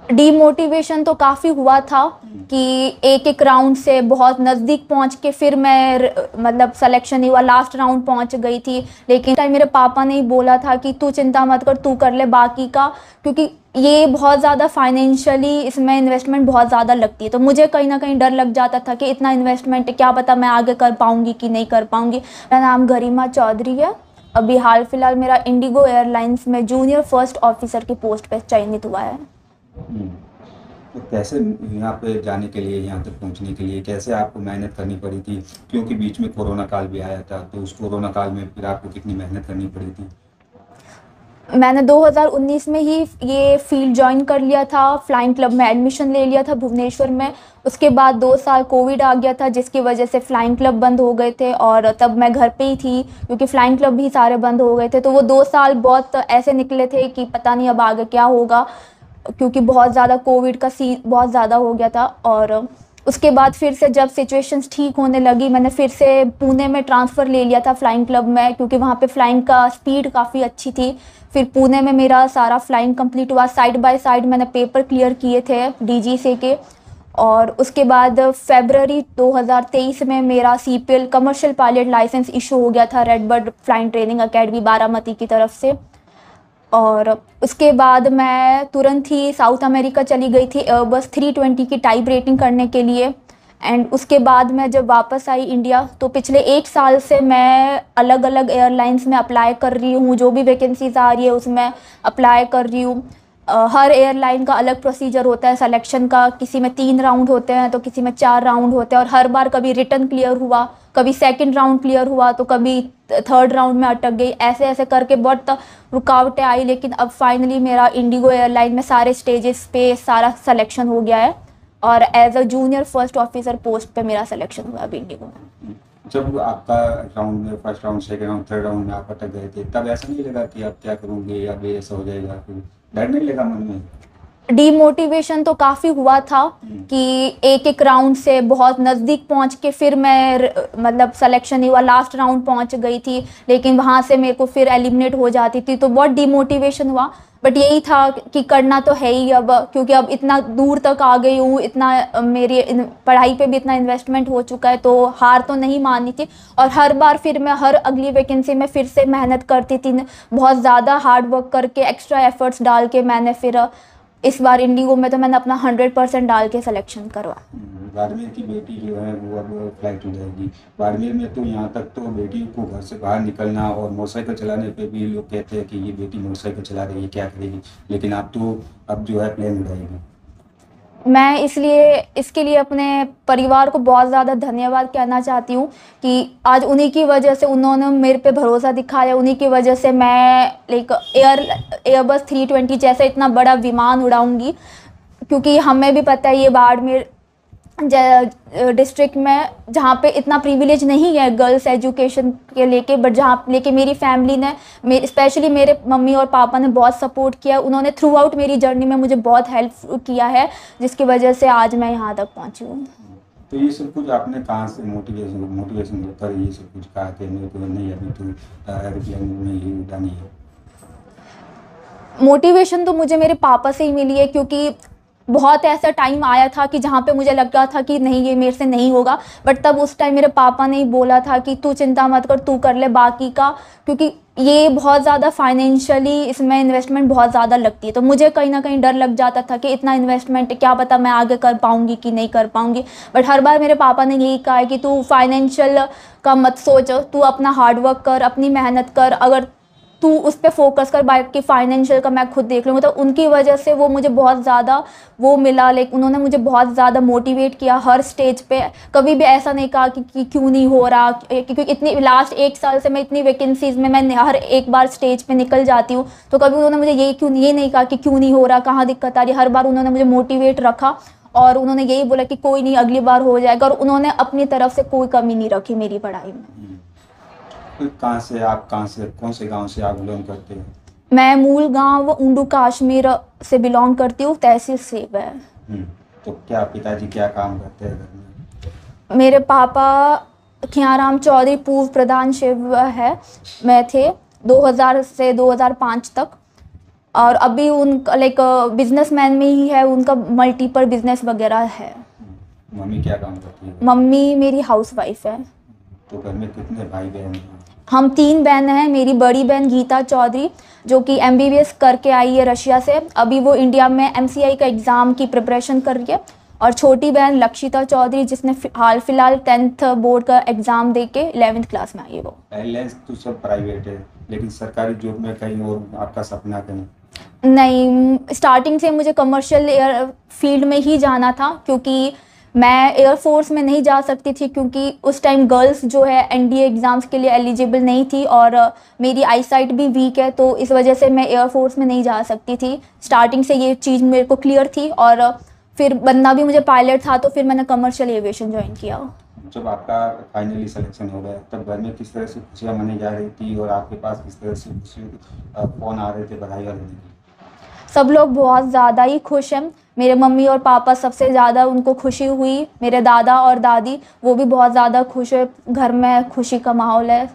Demotivation तो काफ़ी हुआ था कि एक एक राउंड से बहुत नज़दीक पहुंच के फिर मैं मतलब सिलेक्शन नहीं हुआ, लास्ट राउंड पहुंच गई थी। लेकिन टाइम मेरे पापा ने ही बोला था कि तू चिंता मत कर, तू कर ले बाकी का, क्योंकि ये बहुत ज़्यादा फाइनेंशियली इसमें इन्वेस्टमेंट बहुत ज़्यादा लगती है। तो मुझे कहीं ना कहीं डर लग जाता था कि इतना इन्वेस्टमेंट क्या पता मैं आगे कर पाऊँगी कि नहीं कर पाऊँगी। मेरा नाम गरिमा चौधरी है। अभी हाल फिलहाल मेरा इंडिगो एयरलाइंस में जूनियर फर्स्ट ऑफिसर की पोस्ट पे चयनित हुआ है। हम्म, तो कैसे यहाँ पे जाने के लिए, यहाँ तक पहुँचने के लिए कैसे आपको मेहनत करनी पड़ी थी? क्योंकि बीच में कोरोना काल भी आया था, तो उस कोरोना काल में फिर आपको कितनी मेहनत करनी पड़ी थी? मैंने 2019 में ही ये फील्ड ज्वाइन कर लिया था, फ्लाइंग क्लब में एडमिशन ले लिया था भुवनेश्वर में। उसके बाद 2 साल कोविड आ गया था जिसकी वजह से फ्लाइंग क्लब बंद हो गए थे और तब मैं घर पे ही थी क्योंकि फ्लाइंग क्लब भी सारे बंद हो गए थे। तो वो 2 साल बहुत ऐसे निकले थे कि पता नहीं अब आगे क्या होगा, क्योंकि बहुत ज़्यादा कोविड का बहुत ज़्यादा हो गया था। और उसके बाद फिर से जब सिचुएशंस ठीक होने लगी, मैंने फिर से पुणे में ट्रांसफ़र ले लिया था फ्लाइंग क्लब में, क्योंकि वहाँ पे फ्लाइंग का स्पीड काफ़ी अच्छी थी। फिर पुणे में मेरा सारा फ्लाइंग कंप्लीट हुआ, साइड बाय साइड मैंने पेपर क्लियर किए थे डीजीसी के। और उसके बाद फरवरी 2023 में मेरा CPL commercial pilot licence issue हो गया था Redbird flying training academy Baramati की तरफ से। और उसके बाद मैं तुरंत ही साउथ अमेरिका चली गई थी एयरबस 320 की टाइप रेटिंग करने के लिए। एंड उसके बाद मैं जब वापस आई इंडिया तो पिछले 1 साल से मैं अलग अलग एयरलाइंस में अप्लाई कर रही हूँ, जो भी वैकेंसीज आ रही है उसमें अप्लाई कर रही हूँ। हर एयरलाइन का अलग प्रोसीजर होता है सिलेक्शन का, किसी में 3 राउंड होते हैं तो किसी में 4 राउंड होते हैं। और हर बार कभी रिटर्न क्लियर हुआ, कभी सेकंड राउंड क्लियर हुआ, तो कभी थर्ड राउंड में अटक गई। ऐसे ऐसे करके बहुत रुकावटें आई, लेकिन अब फाइनली मेरा इंडिगो एयरलाइन में सारे स्टेजेस पे सारा सिलेक्शन हो गया है और as a junior first officer post पे मेरा सिलेक्शन हुआ अभी इंडिगो में। जब आपका राउंड में first round, second round, third round में आप अटक गए थे, तब ऐसा नहीं लगा कि आप क्या करोगे, अब ये ऐसा हो जाएगा? फिर डर नहीं लगा मन में? डीमोटिवेशन तो काफ़ी हुआ था कि एक एक राउंड से बहुत नज़दीक पहुंच के फिर मैं मतलब सिलेक्शन नहीं हुआ, लास्ट राउंड पहुंच गई थी, लेकिन वहां से मेरे को फिर एलिमिनेट हो जाती थी तो बहुत डीमोटिवेशन हुआ। बट यही था कि करना तो है ही अब, क्योंकि अब इतना दूर तक आ गई हूँ, इतना मेरी पढ़ाई पे भी इतना इन्वेस्टमेंट हो चुका है, तो हार तो नहीं माननी थी। और हर बार फिर मैं हर अगली वैकेंसी में फिर से मेहनत करती थी, बहुत ज़्यादा हार्ड वर्क करके एक्स्ट्रा एफर्ट्स डाल के मैंने फिर इस बार इंडिगो में तो मैंने अपना 100% डाल के सिलेक्शन करवा। बाड़मेर की बेटी जो है वो अब फ्लाइट हो जाएगी। बाड़मेर में तो यहाँ तक तो बेटियों को घर से बाहर निकलना और मोटरसाइकिल चलाने पे भी लोग कहते हैं कि ये बेटी मोटरसाइकिल चला रही है, क्या करेगी, लेकिन आप तो अब जो है प्लेन उड़ाएगी। मैं इसके लिए अपने परिवार को बहुत ज़्यादा धन्यवाद कहना चाहती हूँ कि आज उन्हीं की वजह से उन्होंने मेरे पे भरोसा दिखाया, उन्हीं की वजह से मैं लाइक एयरबस 320 जैसा इतना बड़ा विमान उड़ाऊंगी। क्योंकि हमें भी पता है ये बाड़मेर डिस्ट्रिक्ट में जहाँ पे इतना प्रिविलेज नहीं है गर्ल्स एजुकेशन के लेके, बट जहाँ लेके मेरी फैमिली ने स्पेशली मेरे मम्मी और पापा ने बहुत सपोर्ट किया। उन्होंने थ्रू आउट मेरी जर्नी में मुझे बहुत हेल्प किया है, जिसकी वजह से आज मैं यहाँ तक पहुँची हूँ। तो ये सब कुछ आपने कहाँ से मोटिवेशन लेकर ये सब कुछ कहा कि मेरे को नहीं, अभी तो एरोप्लेन में ही उड़ानी है? मोटिवेशन तो मुझे मेरे पापा से ही मिली है, क्योंकि बहुत ऐसा टाइम आया था कि जहाँ पे मुझे लगा था कि नहीं ये मेरे से नहीं होगा, बट तब उस टाइम मेरे पापा ने ही बोला था कि तू चिंता मत कर, तू कर ले बाकी का, क्योंकि ये बहुत ज़्यादा फाइनेंशियली इसमें इन्वेस्टमेंट बहुत ज़्यादा लगती है। तो मुझे कहीं ना कहीं डर लग जाता था कि इतना इन्वेस्टमेंट क्या पता मैं आगे कर पाऊँगी कि नहीं कर पाऊँगी। बट हर बार मेरे पापा ने यही कहा है कि तू फाइनेंशियल का मत सोच, तू अपना हार्डवर्क कर, अपनी मेहनत कर, अगर तू उस पर फोकस कर, बाकी फाइनेंशियल का मैं खुद देख लूँगा। तो उनकी वजह से वो मुझे बहुत ज़्यादा वो मिला, लाइक उन्होंने मुझे बहुत ज़्यादा मोटिवेट किया हर स्टेज पे। कभी भी ऐसा नहीं कहा कि क्यों नहीं हो रहा, क्योंकि इतनी लास्ट 1 साल से मैं इतनी वैकेंसीज में मैं हर एक बार स्टेज पे निकल जाती हूँ, तो कभी उन्होंने मुझे ये नहीं कहा कि क्यों नहीं हो रहा, कहाँ दिक्कत आ रही है। हर बार उन्होंने मुझे मोटिवेट रखा और उन्होंने यही बोला कि कोई नहीं, अगली बार हो जाएगा। और उन्होंने अपनी तरफ से कोई कमी नहीं रखी मेरी पढ़ाई में। तो कहाँ से कौन से गांव से आप बिलोंग करते हैं? मैं मूल गांव उंडू कश्मीर से बिलोंग करती हूँ, तहसील सेब है। तो क्या पिताजी क्या काम करते हैं घर में? मेरे पापा खियाराम चौधरी पूर्व प्रधान शिव है मैं थे 2000 से 2005 तक। और अभी उन लाइक बिजनेसमैन में ही है, उनका मल्टीपल बिजनेस वगैरह है। मम्मी क्या काम करती है? मम्मी मेरी हाउसवाइफ है। तो घर में कितने भाई बहन हैं? हम 3 बहन हैं। मेरी बड़ी बहन गीता चौधरी जो कि MBBS करके आई है रशिया से, अभी वो इंडिया में MCI का एग्ज़ाम की प्रिपरेशन कर रही है। और छोटी बहन लक्षिता चौधरी जिसने हाल फिलहाल 10th बोर्ड का एग्ज़ाम दे के 11th क्लास में आई है वो। एयरलाइंस तो सब प्राइवेट है, लेकिन सरकारी जॉब में कहीं और आपका सपना कहीं? नहीं, स्टार्टिंग से मुझे कमर्शियल एयर फील्ड में ही जाना था, क्योंकि मैं एयरफोर्स में नहीं जा सकती थी क्योंकि उस टाइम गर्ल्स जो है NDA एग्ज़ाम्स के लिए एलिजिबल नहीं थी, और मेरी आई साइट भी वीक है, तो इस वजह से मैं एयरफोर्स में नहीं जा सकती थी। स्टार्टिंग से ये चीज़ मेरे को क्लियर थी, और फिर बनना भी मुझे पायलट था, तो फिर मैंने कमर्शियल एविएशन ज्वाइन किया। जब आपका फाइनली सिलेक्शन हो गया तब घर में किस तरह से खुशियाँ मनाई जा रही थी और आपके पास किस तरह से फ़ोन आ रहे थे बधाई वाले की? सब लोग बहुत ज़्यादा ही खुश हैं। मेरे मम्मी और पापा सबसे ज़्यादा उनको खुशी हुई, मेरे दादा और दादी वो भी बहुत ज़्यादा खुश है, घर में खुशी का माहौल है।